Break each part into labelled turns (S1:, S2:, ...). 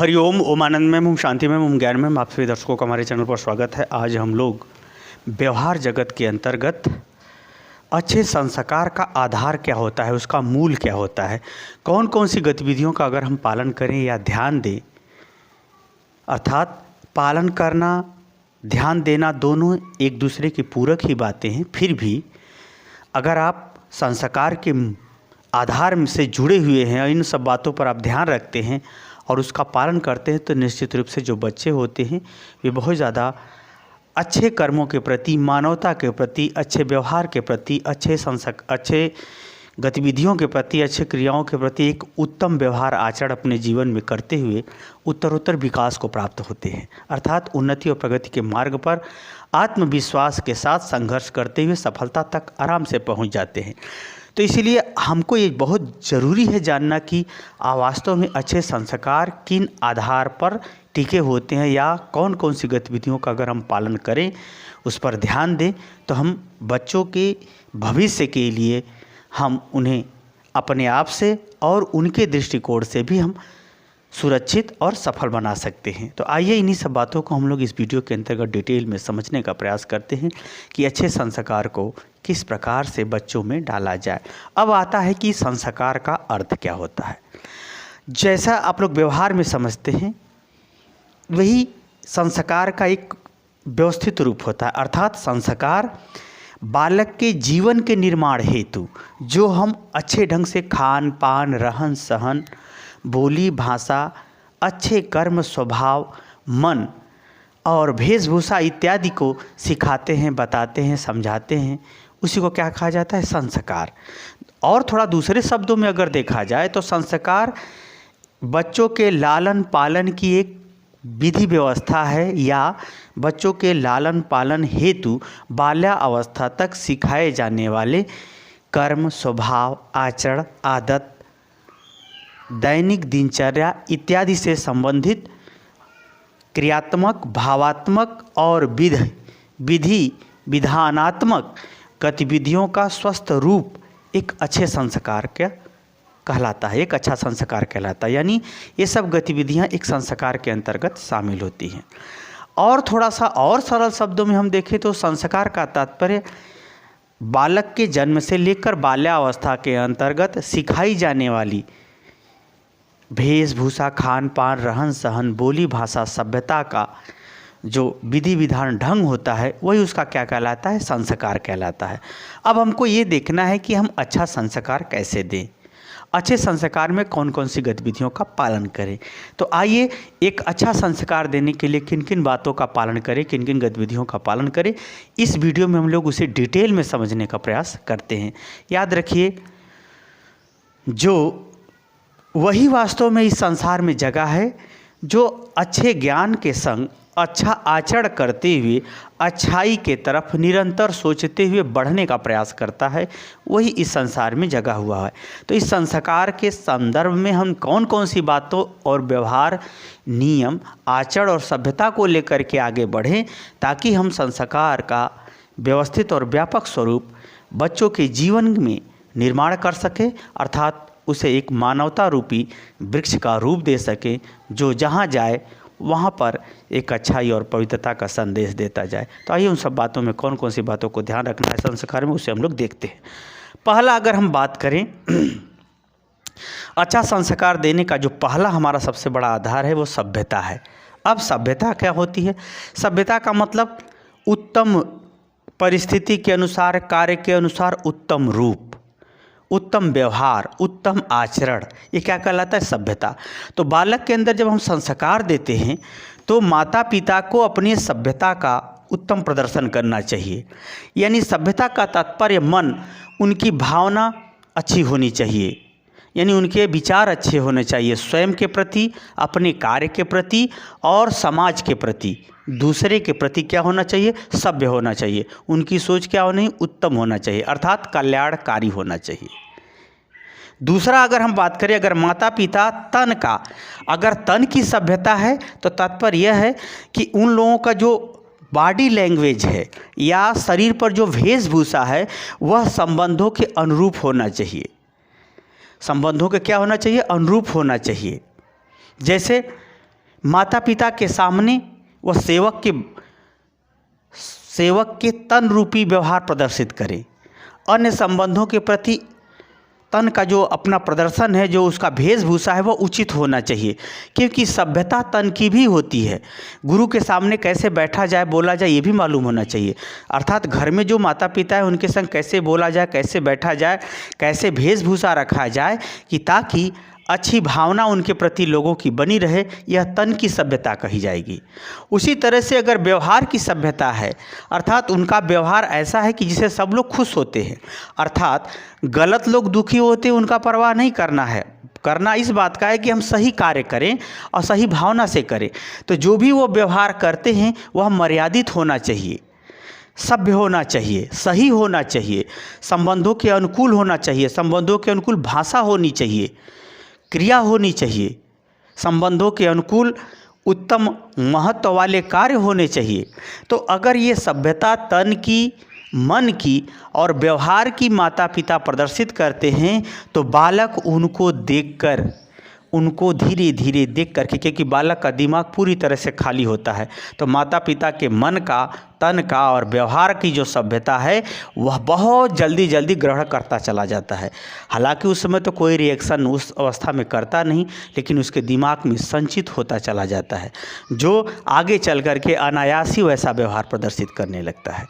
S1: हरिओम, ओम आनंद में, ओम शांति में, ओम ज्ञान में आप सभी दर्शकों का हमारे चैनल पर स्वागत है। आज हम लोग व्यवहार जगत के अंतर्गत अच्छे संस्कार का आधार क्या होता है, उसका मूल क्या होता है, कौन कौन सी गतिविधियों का अगर हम पालन करें या ध्यान दें, अर्थात पालन करना, ध्यान देना दोनों एक दूसरे की पूरक ही बातें हैं। फिर भी अगर आप संस्कार के आधार से जुड़े हुए हैं, इन सब बातों पर आप ध्यान रखते हैं और उसका पालन करते हैं, तो निश्चित रूप से जो बच्चे होते हैं वे बहुत ज़्यादा अच्छे कर्मों के प्रति, मानवता के प्रति, अच्छे व्यवहार के प्रति, अच्छे गतिविधियों के प्रति, अच्छे क्रियाओं के प्रति एक उत्तम व्यवहार आचरण अपने जीवन में करते हुए उत्तरोत्तर विकास को प्राप्त होते हैं। अर्थात उन्नति और प्रगति के मार्ग पर आत्मविश्वास के साथ संघर्ष करते हुए सफलता तक आराम से पहुंच जाते हैं। तो इसीलिए हमको ये बहुत ज़रूरी है जानना कि वास्तव में अच्छे संस्कार किन आधार पर टिके होते हैं या कौन कौन सी गतिविधियों का अगर हम पालन करें, उस पर ध्यान दें, तो हम बच्चों के भविष्य के लिए हम उन्हें अपने आप से और उनके दृष्टिकोण से भी हम सुरक्षित और सफल बना सकते हैं। तो आइए इन्हीं सब बातों को हम लोग इस वीडियो के अंतर्गत डिटेल में समझने का प्रयास करते हैं कि अच्छे संस्कार को किस प्रकार से बच्चों में डाला जाए। अब आता है कि संस्कार का अर्थ क्या होता है। जैसा आप लोग व्यवहार में समझते हैं, वही संस्कार का एक व्यवस्थित रूप होता है। अर्थात संस्कार बालक के जीवन के निर्माण हेतु जो हम अच्छे ढंग से खान पान, रहन सहन, बोली भाषा, अच्छे कर्म, स्वभाव, मन और वेशभूषा इत्यादि को सिखाते हैं, बताते हैं, समझाते हैं, उसी को क्या कहा जाता है? संस्कार। और थोड़ा दूसरे शब्दों में अगर देखा जाए तो संस्कार बच्चों के लालन पालन की एक विधि व्यवस्था है या बच्चों के लालन पालन हेतु बाल्यावस्था तक सिखाए जाने वाले कर्म, स्वभाव, आचरण, आदत, दैनिक दिनचर्या इत्यादि से संबंधित क्रियात्मक, भावात्मक और विधि विधानात्मक गतिविधियों का स्वस्थ रूप एक अच्छे संस्कार का कहलाता है, एक अच्छा संस्कार कहलाता है। यानी ये सब गतिविधियां एक संस्कार के अंतर्गत शामिल होती हैं। और थोड़ा सा और सरल शब्दों में हम देखें तो संस्कार का तात्पर्य बालक के जन्म से लेकर बाल्यावस्था के अंतर्गत सिखाई जाने वाली वेशभूषा, खान पान, रहन सहन, बोली भाषा, सभ्यता का जो विधि विधान ढंग होता है, वही उसका क्या कहलाता है? संस्कार कहलाता है। अब हमको ये देखना है कि हम अच्छा संस्कार कैसे दें, अच्छे संस्कार में कौन कौन सी गतिविधियों का पालन करें। तो आइए एक अच्छा संस्कार देने के लिए किन किन बातों का पालन करें, किन किन गतिविधियों का पालन करें, इस वीडियो में हम लोग उसे डिटेल में समझने का प्रयास करते हैं। याद रखिए, जो वही वास्तव में इस संसार में जगह है जो अच्छे ज्ञान के संग अच्छा आचरण करते हुए अच्छाई के तरफ निरंतर सोचते हुए बढ़ने का प्रयास करता है, वही इस संसार में जगा हुआ है। तो इस संस्कार के संदर्भ में हम कौन कौन सी बातों और व्यवहार, नियम, आचरण और सभ्यता को लेकर के आगे बढ़ें, ताकि हम संस्कार का व्यवस्थित और व्यापक स्वरूप बच्चों के जीवन में निर्माण कर सकें, अर्थात उसे एक मानवता रूपी वृक्ष का रूप दे सकें जो जहाँ जाए वहाँ पर एक अच्छाई और पवित्रता का संदेश देता जाए। तो आइए उन सब बातों में कौन कौन सी बातों को ध्यान रखना है संस्कार में, उसे हम लोग देखते हैं। पहला अगर हम बात करें अच्छा संस्कार देने का जो पहला हमारा सबसे बड़ा आधार है वो सभ्यता है। अब सभ्यता क्या होती है? सभ्यता का मतलब उत्तम परिस्थिति के अनुसार, कार्य के अनुसार उत्तम रूप, उत्तम व्यवहार, उत्तम आचरण, ये क्या कहलाता है? सभ्यता। तो बालक के अंदर जब हम संस्कार देते हैं तो माता पिता को अपनी सभ्यता का उत्तम प्रदर्शन करना चाहिए। यानी सभ्यता का तात्पर्य मन, उनकी भावना अच्छी होनी चाहिए, यानी उनके विचार अच्छे होने चाहिए स्वयं के प्रति, अपने कार्य के प्रति और समाज के प्रति, दूसरे के प्रति क्या होना चाहिए? सभ्य होना चाहिए। उनकी सोच क्या होनी? उत्तम होना चाहिए, अर्थात कल्याणकारी होना चाहिए। दूसरा अगर हम बात करें, अगर माता पिता तन का, अगर तन की सभ्यता है तो तात्पर्य यह है कि उन लोगों का जो बॉडी लैंग्वेज है या शरीर पर जो वेशभूषा है वह संबंधों के अनुरूप होना चाहिए। संबंधों के क्या होना चाहिए? अनुरूप होना चाहिए। जैसे माता पिता के सामने वह सेवक के तन रूपी व्यवहार प्रदर्शित करे। अन्य संबंधों के प्रति तन का जो अपना प्रदर्शन है, जो उसका वेशभूषा है, वह उचित होना चाहिए, क्योंकि सभ्यता तन की भी होती है। गुरु के सामने कैसे बैठा जाए, बोला जाए, ये भी मालूम होना चाहिए। अर्थात घर में जो माता पिता है उनके संग कैसे बोला जाए, कैसे बैठा जाए, कैसे वेशभूषा रखा जाए, कि ताकि अच्छी भावना उनके प्रति लोगों की बनी रहे, यह तन की सभ्यता कही जाएगी। उसी तरह से अगर व्यवहार की सभ्यता है, अर्थात उनका व्यवहार ऐसा है कि जिसे सब लोग खुश होते हैं, अर्थात गलत लोग दुखी होते हैं उनका परवाह नहीं करना है। करना इस बात का है कि हम सही कार्य करें और सही भावना से करें। तो जो भी वो व्यवहार करते हैं वह मर्यादित होना चाहिए, सभ्य होना चाहिए, सही होना चाहिए, संबंधों के अनुकूल होना चाहिए, संबंधों के अनुकूल भाषा होनी चाहिए, क्रिया होनी चाहिए, संबंधों के अनुकूल उत्तम महत्व वाले कार्य होने चाहिए। तो अगर ये सभ्यता तन की, मन की और व्यवहार की माता पिता प्रदर्शित करते हैं, तो बालक उनको देखकर, उनको धीरे धीरे देख करके, क्योंकि बालक का दिमाग पूरी तरह से खाली होता है, तो माता पिता के मन का, तन का और व्यवहार की जो सभ्यता है वह बहुत जल्दी जल्दी ग्रहण करता चला जाता है। हालांकि उस समय तो कोई रिएक्शन उस अवस्था में करता नहीं, लेकिन उसके दिमाग में संचित होता चला जाता है, जो आगे चल कर के अनायास ही वैसा व्यवहार प्रदर्शित करने लगता है।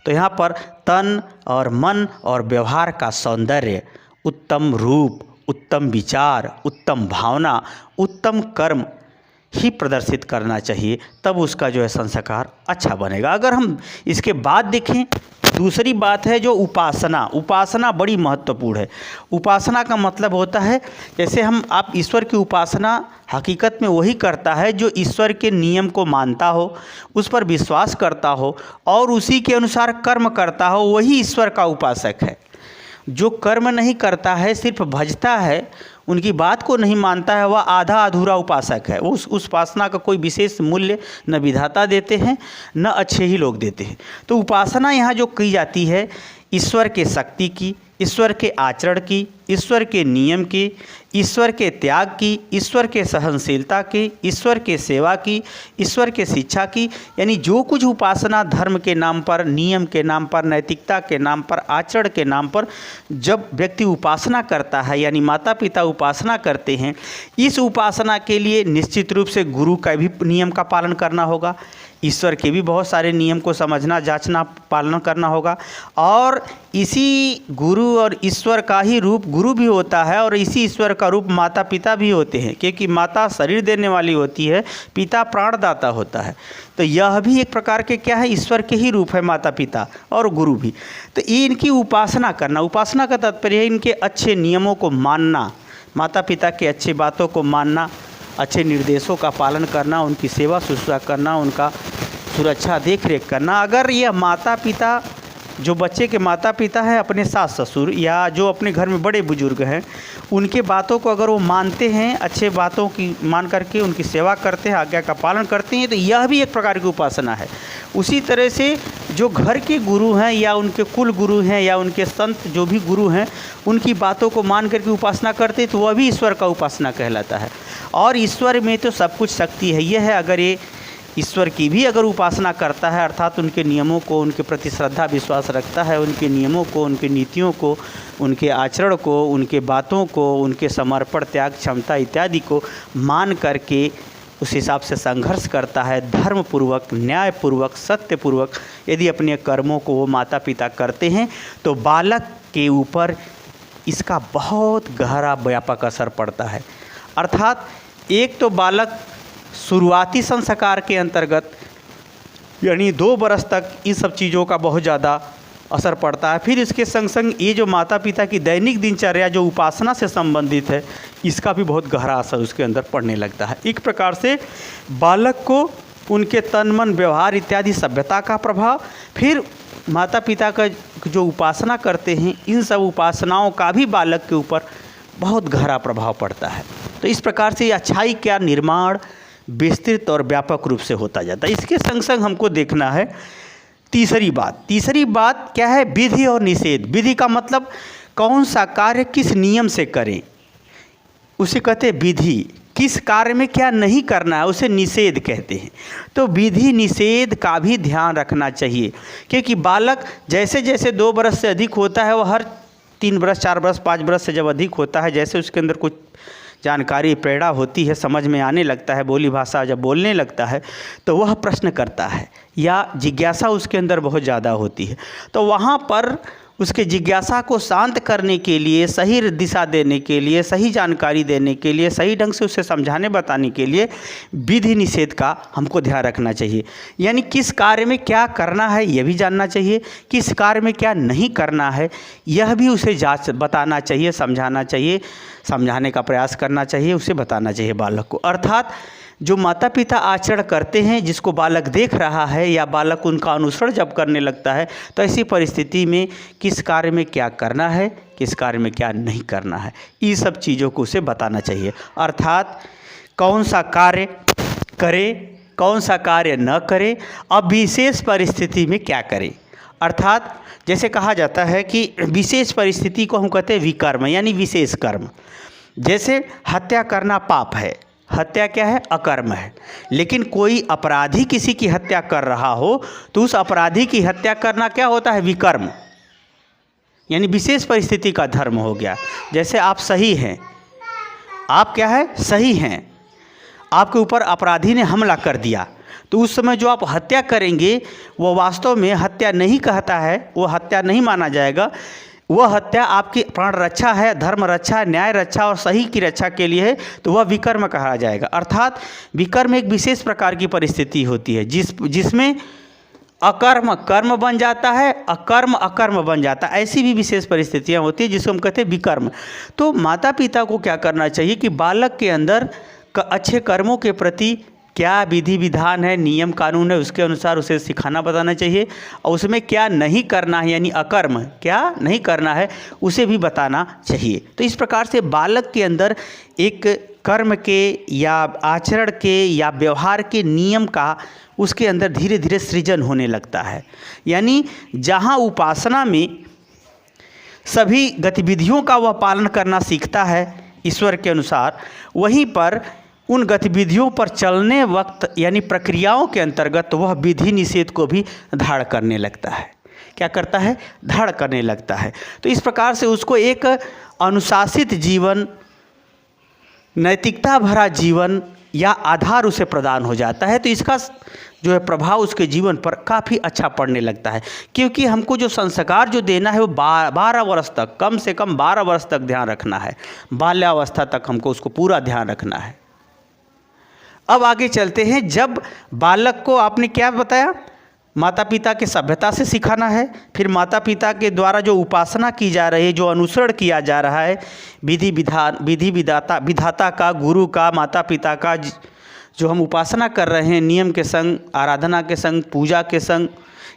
S1: तो यहाँ पर तन और मन और व्यवहार का सौंदर्य, उत्तम रूप, उत्तम विचार, उत्तम भावना, उत्तम कर्म ही प्रदर्शित करना चाहिए, तब उसका जो है संस्कार अच्छा बनेगा। अगर हम इसके बाद देखें, दूसरी बात है जो उपासना। उपासना बड़ी महत्वपूर्ण है। उपासना का मतलब होता है, जैसे आप ईश्वर की उपासना हकीकत में वही करता है जो ईश्वर के नियम को मानता हो, उस पर विश्वास करता हो और उसी के अनुसार कर्म करता हो, वही ईश्वर का उपासक है। जो कर्म नहीं करता है, सिर्फ भजता है, उनकी बात को नहीं मानता है, वह आधा अधूरा उपासक है। उस उपासना का कोई विशेष मूल्य न विधाता देते हैं, न अच्छे ही लोग देते हैं। तो उपासना यहाँ जो की जाती है, ईश्वर के शक्ति की, ईश्वर के आचरण की, ईश्वर के नियम की, ईश्वर के त्याग की, ईश्वर के सहनशीलता की, ईश्वर के सेवा की, ईश्वर के शिक्षा की, यानी जो कुछ उपासना धर्म के नाम पर, नियम के नाम पर, नैतिकता के नाम पर, आचरण के नाम पर जब व्यक्ति उपासना करता है, यानी माता पिता उपासना करते हैं, इस उपासना के लिए निश्चित रूप से गुरु का भी नियम का पालन करना होगा, ईश्वर के भी बहुत सारे नियम को समझना, जांचना, पालन करना होगा। और इसी गुरु और ईश्वर का ही रूप गुरु भी होता है और इसी ईश्वर का रूप माता पिता भी होते हैं, क्योंकि माता शरीर देने वाली होती है, पिता प्राणदाता होता है। तो यह भी एक प्रकार के क्या है, ईश्वर के ही रूप है, माता पिता और गुरु भी। तो इनकी उपासना करना, उपासना का तात्पर्य है इनके अच्छे नियमों को मानना, माता पिता के अच्छी बातों को मानना, अच्छे निर्देशों का पालन करना, उनकी सेवा शुश्रूषा करना, उनका सुरक्षा देख रेख करना। अगर यह माता पिता, जो बच्चे के माता पिता हैं, अपने सास ससुर या जो अपने घर में बड़े बुजुर्ग हैं, उनके बातों को अगर वो मानते हैं, अच्छे बातों की मान करके उनकी सेवा करते हैं, आज्ञा का पालन करते हैं, तो यह भी एक प्रकार की उपासना है। उसी तरह से जो घर के गुरु हैं या उनके कुल गुरु हैं या उनके संत जो भी गुरु हैं, उनकी बातों को मान करके उपासना करते हैं, तो वह भी ईश्वर का उपासना कहलाता है। और ईश्वर में तो सब कुछ शक्ति है। यह है, अगर ये ईश्वर की भी अगर उपासना करता है, अर्थात उनके नियमों को, उनके प्रति श्रद्धा विश्वास रखता है, उनके नियमों को, उनकी नीतियों को, उनके आचरण को, उनके बातों को, उनके समर्पण, त्याग, क्षमता इत्यादि को मान करके उस हिसाब से संघर्ष करता है, धर्मपूर्वक, न्यायपूर्वक, सत्यपूर्वक यदि अपने कर्मों को वो माता पिता करते हैं, तो बालक के ऊपर इसका बहुत गहरा व्यापक असर पड़ता है। अर्थात एक तो बालक शुरुआती संस्कार के अंतर्गत, यानी 2 बरस तक इन सब चीज़ों का बहुत ज़्यादा असर पड़ता है। फिर इसके संग संग ये जो माता पिता की दैनिक दिनचर्या जो उपासना से संबंधित है, इसका भी बहुत गहरा असर उसके अंदर पड़ने लगता है। एक प्रकार से बालक को उनके तन मन व्यवहार इत्यादि सभ्यता का प्रभाव, फिर माता पिता का जो उपासना करते हैं, इन सब उपासनाओं का भी बालक के ऊपर बहुत गहरा प्रभाव पड़ता है। तो इस प्रकार से अच्छाई का निर्माण विस्तृत और व्यापक रूप से होता जाता है। इसके संग संग हमको देखना है तीसरी बात क्या है, विधि और निषेध। विधि का मतलब कौन सा कार्य किस नियम से करें, उसे कहते हैं विधि। किस कार्य में क्या नहीं करना है उसे निषेध कहते हैं। तो विधि निषेध का भी ध्यान रखना चाहिए, क्योंकि बालक जैसे जैसे 2 बरस से अधिक होता है, वह हर 3 बरस 4 बरस 5 बरस से जब अधिक होता है, जैसे उसके अंदर कुछ जानकारी प्रेरणा होती है, समझ में आने लगता है, बोली भाषा जब बोलने लगता है तो वह प्रश्न करता है या जिज्ञासा उसके अंदर बहुत ज़्यादा होती है। तो वहाँ पर उसके जिज्ञासा को शांत करने के लिए, सही दिशा देने के लिए, सही जानकारी देने के लिए, सही ढंग से उसे समझाने बताने के लिए विधि निषेध का हमको ध्यान रखना चाहिए। यानी किस कार्य में क्या करना है यह भी जानना चाहिए, किस कार्य में क्या नहीं करना है यह भी उसे बताना चाहिए, समझाना चाहिए, समझाने का प्रयास करना चाहिए, उसे बताना चाहिए बालक को। अर्थात जो माता पिता आचरण करते हैं, जिसको बालक देख रहा है या बालक उनका अनुसरण जब करने लगता है, तो ऐसी परिस्थिति में किस कार्य में क्या करना है, किस कार्य में क्या नहीं करना है, ये सब चीज़ों को उसे बताना चाहिए। अर्थात कौन सा कार्य करे, कौन सा कार्य न करे, अब विशेष परिस्थिति में क्या करे। अर्थात जैसे कहा जाता है कि विशेष परिस्थिति को हम कहते हैं विकर्म, यानी विशेष कर्म। जैसे हत्या करना पाप है, हत्या क्या है, अकर्म है। लेकिन कोई अपराधी किसी की हत्या कर रहा हो तो उस अपराधी की हत्या करना क्या होता है, विकर्म, यानी विशेष परिस्थिति का धर्म हो गया। जैसे आप सही हैं, आप क्या है, सही हैं, आपके ऊपर अपराधी ने हमला कर दिया, तो उस समय जो आप हत्या करेंगे वो वास्तव में हत्या नहीं कहता है, वो हत्या नहीं माना जाएगा। वह हत्या आपकी प्राण रक्षा है, धर्म रक्षा, न्याय रक्षा और सही की रक्षा के लिए है, तो वह विकर्म कहा जाएगा। अर्थात विकर्म एक विशेष प्रकार की परिस्थिति होती है जिसमें अकर्म कर्म बन जाता है, अकर्म अकर्म बन जाता है। ऐसी भी विशेष परिस्थितियां होती हैं जिसको हम कहते हैं विकर्म। तो माता पिता को क्या करना चाहिए कि बालक के अंदर अच्छे कर्मों के प्रति क्या विधि विधान है, नियम कानून है, उसके अनुसार उसे सिखाना बताना चाहिए, और उसमें क्या नहीं करना है, यानी अकर्म क्या नहीं करना है उसे भी बताना चाहिए। तो इस प्रकार से बालक के अंदर एक कर्म के या आचरण के या व्यवहार के नियम का उसके अंदर धीरे धीरे सृजन होने लगता है। यानी जहाँ उपासना में सभी गतिविधियों का वह पालन करना सीखता है ईश्वर के अनुसार, वहीं पर उन गतिविधियों पर चलने वक्त यानी प्रक्रियाओं के अंतर्गत वह विधि निषेध को भी धारण करने लगता है। क्या करता है, धारण करने लगता है। तो इस प्रकार से उसको एक अनुशासित जीवन, नैतिकता भरा जीवन या आधार उसे प्रदान हो जाता है। तो इसका जो है प्रभाव उसके जीवन पर काफ़ी अच्छा पड़ने लगता है, क्योंकि हमको जो संस्कार जो देना है वो 12 वर्ष तक, कम से कम 12 वर्ष तक ध्यान रखना है। बाल्यावस्था तक हमको उसको पूरा ध्यान रखना है। अब आगे चलते हैं। जब बालक को आपने क्या बताया, माता पिता के सभ्यता से सिखाना है, फिर माता पिता के द्वारा जो उपासना की जा रही है, जो अनुसरण किया जा रहा है, विधि विधाता का, गुरु का, माता पिता का जो हम उपासना कर रहे हैं, नियम के संग, आराधना के संग, पूजा के संग,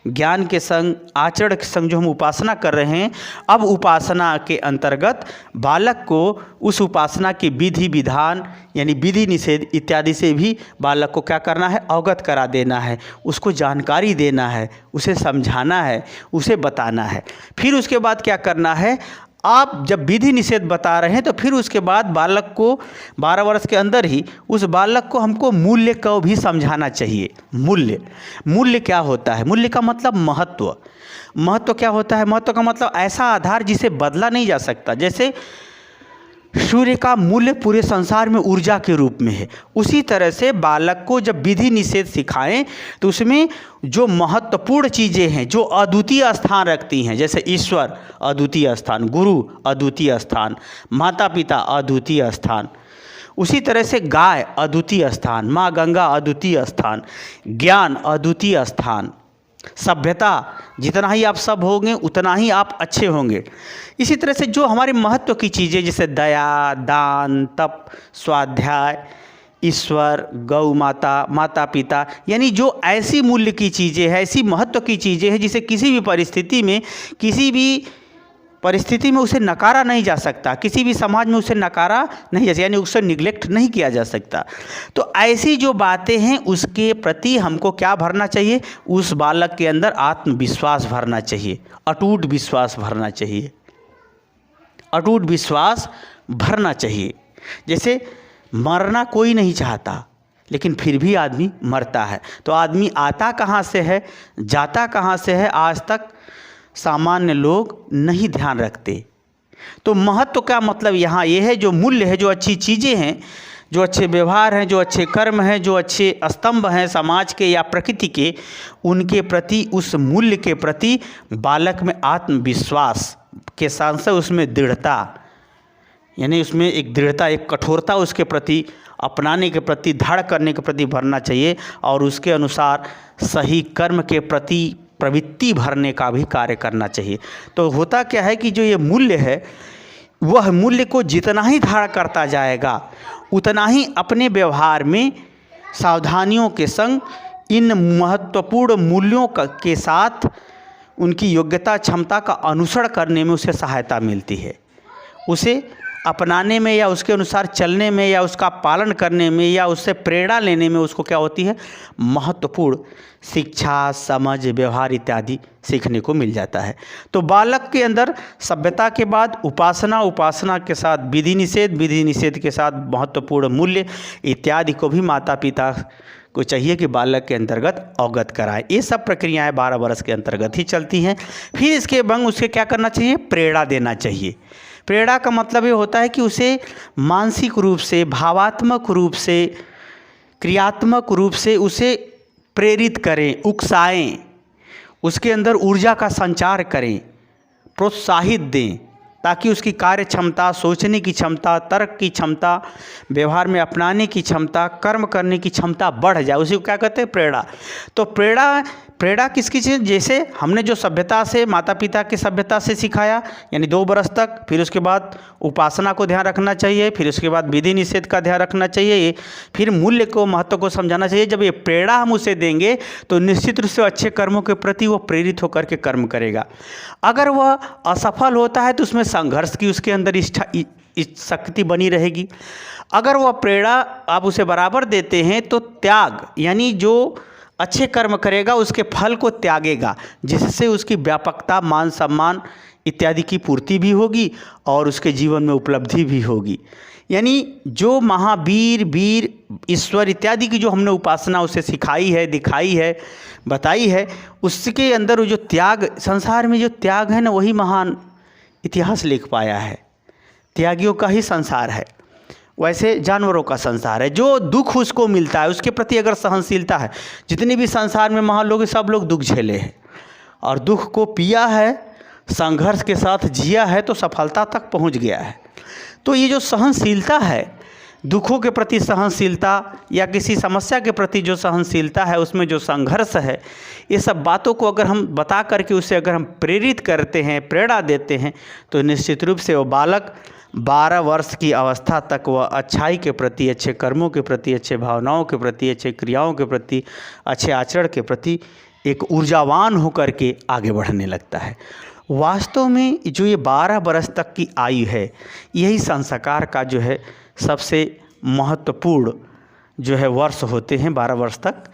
S1: ज्ञान के संग, आचरण के संग जो हम उपासना कर रहे हैं, अब उपासना के अंतर्गत बालक को उस उपासना के विधि विधान यानी विधि निषेध इत्यादि से भी बालक को क्या करना है, अवगत करा देना है, उसको जानकारी देना है, उसे समझाना है, उसे बताना है। फिर उसके बाद क्या करना है, आप जब विधि निषेध बता रहे हैं तो फिर उसके बाद बालक को 12 वर्ष के अंदर ही उस बालक को हमको मूल्य को भी समझाना चाहिए। मूल्य क्या होता है, मूल्य का मतलब महत्व। महत्व क्या होता है, महत्व का मतलब ऐसा आधार जिसे बदला नहीं जा सकता। जैसे सूर्य का मूल्य पूरे संसार में ऊर्जा के रूप में है, उसी तरह से बालक को जब विधि निषेध सिखाएं तो उसमें जो महत्वपूर्ण चीज़ें हैं, जो अद्वितीय स्थान रखती हैं, जैसे ईश्वर अद्वितीय स्थान, गुरु अद्वितीय स्थान, माता पिता अद्वितीय स्थान, उसी तरह से गाय अद्वितीय स्थान, माँ गंगा अद्वितीय स्थान, ज्ञान अद्वितीय स्थान, सभ्यता, जितना ही आप सब होंगे उतना ही आप अच्छे होंगे। इसी तरह से जो हमारे महत्व की चीज़ें जैसे दया, दान, तप, स्वाध्याय, ईश्वर, गौ माता, माता पिता, यानी जो ऐसी मूल्य की चीज़ें हैं, ऐसी महत्व की चीज़ें हैं जिसे किसी भी परिस्थिति में, किसी भी परिस्थिति में उसे नकारा नहीं जा सकता, किसी भी समाज में उसे नकारा नहीं जा सकता, यानी उसे निगलेक्ट नहीं किया जा सकता। तो ऐसी जो बातें हैं उसके प्रति हमको क्या भरना चाहिए, उस बालक के अंदर आत्मविश्वास भरना चाहिए, अटूट विश्वास भरना चाहिए, अटूट विश्वास भरना चाहिए। जैसे मरना कोई नहीं चाहता, लेकिन फिर भी आदमी मरता है। तो आदमी आता कहाँ से है, जाता कहाँ से है, आज तक सामान्य लोग नहीं ध्यान रखते। तो महत्व का मतलब यहाँ ये है, जो मूल्य है, जो अच्छी चीज़ें हैं, जो अच्छे व्यवहार हैं, जो अच्छे कर्म हैं, जो अच्छे स्तंभ हैं समाज के या प्रकृति के, उनके प्रति, उस मूल्य के प्रति बालक में आत्मविश्वास के साथ साथ उसमें दृढ़ता, यानी उसमें एक दृढ़ता, एक कठोरता उसके प्रति अपनाने के प्रति, धाड़ करने के प्रति भरना चाहिए, और उसके अनुसार सही कर्म के प्रति प्रवृत्ति भरने का भी कार्य करना चाहिए। तो होता क्या है कि जो ये मूल्य है, वह मूल्य को जितना ही धारण करता जाएगा, उतना ही अपने व्यवहार में सावधानियों के संग इन महत्वपूर्ण मूल्यों के साथ उनकी योग्यता क्षमता का अनुसरण करने में उसे सहायता मिलती है। उसे अपनाने में या उसके अनुसार चलने में या उसका पालन करने में या उससे प्रेरणा लेने में उसको क्या होती है, महत्वपूर्ण शिक्षा, समझ, व्यवहार इत्यादि सीखने को मिल जाता है। तो बालक के अंदर सभ्यता के बाद उपासना, उपासना के साथ विधि निषेध, विधि निषेध के साथ महत्वपूर्ण मूल्य इत्यादि को भी माता पिता को चाहिए कि बालक के अंतर्गत अवगत कराएं। ये सब प्रक्रियाएं 12 वर्ष के अंतर्गत ही चलती हैं। फिर इसके बाद उसे क्या करना चाहिए, प्रेरणा देना चाहिए। प्रेरणा का मतलब ये होता है कि उसे मानसिक रूप से, भावात्मक रूप से, क्रियात्मक रूप से उसे प्रेरित करें, उकसाएं, उसके अंदर ऊर्जा का संचार करें, प्रोत्साहित दें, ताकि उसकी कार्य क्षमता, सोचने की क्षमता, तर्क की क्षमता, व्यवहार में अपनाने की क्षमता, कर्म करने की क्षमता बढ़ जाए। उसी को क्या कहते हैं, प्रेरणा। तो प्रेरणा किसकी चीज़, जैसे हमने जो सभ्यता से, माता पिता की सभ्यता से सिखाया, यानी 2 वर्ष तक, फिर उसके बाद उपासना को ध्यान रखना चाहिए, फिर उसके बाद विधि निषेध का ध्यान रखना चाहिए, फिर मूल्य को, महत्व को समझाना चाहिए। जब ये प्रेरणा हम उसे देंगे तो निश्चित रूप से अच्छे कर्मों के प्रति वो प्रेरित होकर के कर्म करेगा। अगर वह असफल होता है तो उसमें संघर्ष की उसके अंदर शक्ति बनी रहेगी। अगर वह प्रेरणा आप उसे बराबर देते हैं तो त्याग, यानी जो अच्छे कर्म करेगा उसके फल को त्यागेगा, जिससे उसकी व्यापकता, मान सम्मान इत्यादि की पूर्ति भी होगी और उसके जीवन में उपलब्धि भी होगी। यानी जो महावीर, वीर, ईश्वर इत्यादि की जो हमने उपासना उसे सिखाई है, दिखाई है, बताई है, उसके अंदर वो जो त्याग, संसार में जो त्याग है ना, वही महान इतिहास लिख पाया है। त्यागियों का ही संसार है, वैसे जानवरों का संसार है। जो दुख उसको मिलता है उसके प्रति अगर सहनशीलता है, जितने भी संसार में महान लोग, सब लोग दुख झेले हैं और दुख को पिया है, संघर्ष के साथ जिया है, तो सफलता तक पहुंच गया है। तो ये जो सहनशीलता है, दुखों के प्रति सहनशीलता या किसी समस्या के प्रति जो सहनशीलता है, उसमें जो संघर्ष है, ये सब बातों को अगर हम बता करके उसे अगर हम प्रेरित करते हैं, प्रेरणा देते हैं, तो निश्चित रूप से वो बालक 12 वर्ष की अवस्था तक वह अच्छाई के प्रति, अच्छे कर्मों के प्रति, अच्छे भावनाओं के प्रति, अच्छे क्रियाओं के प्रति, अच्छे आचरण के प्रति एक ऊर्जावान होकर के आगे बढ़ने लगता है। वास्तव में जो ये 12 वर्ष तक की आयु है, यही संस्कार का जो है सबसे महत्वपूर्ण जो है वर्ष होते हैं, 12 वर्ष तक।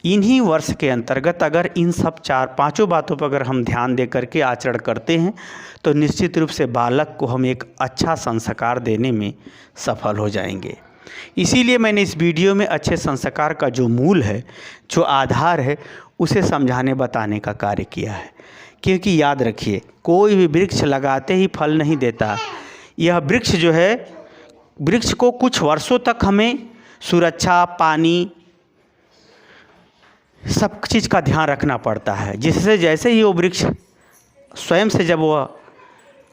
S1: इन्हीं वर्ष के अंतर्गत अगर इन सब 4-5 बातों पर अगर हम ध्यान दे करके आचरण करते हैं तो निश्चित रूप से बालक को हम एक अच्छा संस्कार देने में सफल हो जाएंगे। इसीलिए मैंने इस वीडियो में अच्छे संस्कार का जो मूल है, जो आधार है, उसे समझाने बताने का कार्य किया है। क्योंकि याद रखिए, कोई भी वृक्ष लगाते ही फल नहीं देता। यह वृक्ष जो है, वृक्ष को कुछ वर्षों तक हमें सुरक्षा, पानी, सब चीज़ का ध्यान रखना पड़ता है, जिससे जैसे ही वो वृक्ष स्वयं से जब वह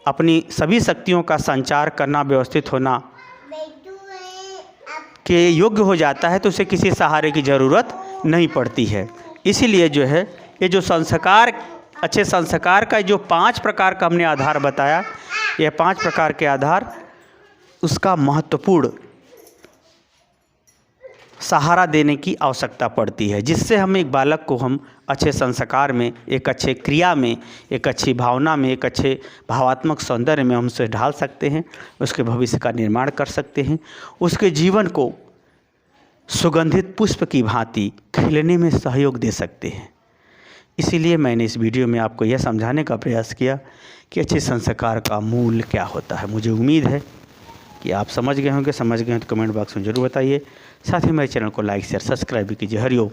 S1: अपनी सभी शक्तियों का संचार करना, व्यवस्थित होना के योग्य हो जाता है, तो उसे किसी सहारे की ज़रूरत नहीं पड़ती है। इसीलिए जो है ये जो संस्कार, अच्छे संस्कार का जो 5 प्रकार का हमने आधार बताया, यह 5 प्रकार के आधार उसका महत्वपूर्ण सहारा देने की आवश्यकता पड़ती है, जिससे हम एक बालक को हम अच्छे संस्कार में, एक अच्छे क्रिया में, एक अच्छी भावना में, एक अच्छे भावात्मक सौंदर्य में हम उसे ढाल सकते हैं, उसके भविष्य का निर्माण कर सकते हैं, उसके जीवन को सुगंधित पुष्प की भांति खिलने में सहयोग दे सकते हैं। इसीलिए मैंने इस वीडियो में आपको यह समझाने का प्रयास किया कि अच्छे संस्कार का मूल क्या होता है। मुझे उम्मीद है कि आप समझ गए होंगे। समझ गए हैं तो कमेंट बॉक्स में ज़रूर बताइए। साथ ही मेरे चैनल को लाइक शेयर सब्सक्राइब भी कीजिए। हरिओम।